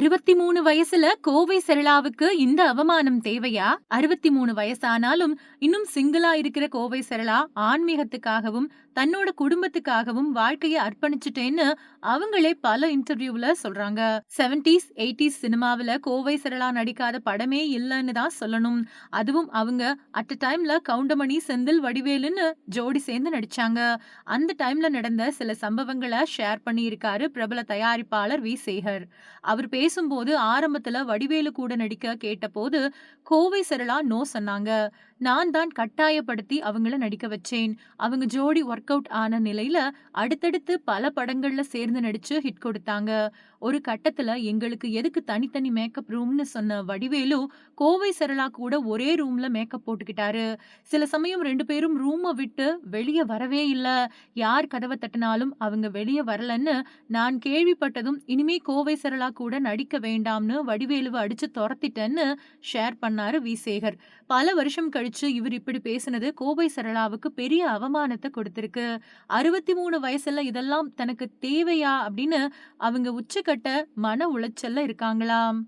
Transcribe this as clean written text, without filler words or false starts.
63 வயசுல கோவை சரளாவுக்கு இந்த அவமானம் தேவையா? 63 வயசானாலும் இன்னும் சிங்கிளா இருக்கிற கோவை சரளா ஆன்மீகத்துக்காகவும், தன்னோட குடும்பத்துக்காகவும் வாழ்க்கைய அர்ப்பணிச்சுட்டேன்னு அவங்களே பல இன்டர்வியூல சொல்றாங்க. 70ஸ், 80ஸ் சினிமாவுல கோவை சரளா நடிக்காத படமே இல்லன்னு தான் சொல்லணும். அதுவும் அவங்க அட் அ டைம்ல கவுண்டமணி, செந்தில், வடிவேலுன்னு ஜோடி சேர்ந்து நடிச்சாங்க. அந்த டைம்ல நடந்த சில சம்பவங்கள ஷேர் பண்ணியிருக்காரு பிரபல தயாரிப்பாளர் வி. சேகர். அவர் பேசும்போது ஆரம்பத்துல வடிவேலு கூட நடிக்க கேட்டபோது கோவை சரளா நோ சொன்னாங்க. நான் தான் கட்டாயப்படுத்தி அவங்கள நடிக்க வச்சேன். அவங்க ஜோடி ஒர்க் அவுட் ஆன நிலையில அடுத்தடுத்து பல படங்கள்ல சேர்ந்து நடிச்சு ஹிட் கொடுத்தாங்க. ஒரு கட்டத்துல எங்களுக்கு எதுக்கு தனித்தனி மேக்கப் ரூம்னு சொன்ன வடிவேலு கோவை சரளா கூட ஒரே ரூம்ல மேக்கப் போட்டுக்கிட்டாரு. சில சமயம் 2 பேரும் ரூம விட்டு வெளிய வரவே இல்ல. யார் கதவ தட்டினாலும் அவங்க வெளிய வரலன்னு நான் கேள்விப்பட்டதும் இனிமே கோவை சரளா கூட நடிக்க வேண்டாம்னு வடிவேலுவ அடிச்சு தொரத்திட்டேன்னு ஷேர் பண்ணாரு வி. சேகர். பல வருஷம் கழிச்சு இவர் இப்படி பேசினது கோவை சரளாவுக்கு பெரிய அவமானத்த கொடுத்திருக்கு. 63 வயசுல இதெல்லாம் தனக்கு தேவையா அப்படின்னு அவங்க உச்சக்கட்ட மன உளைச்சல்ல இருக்காங்களாம்.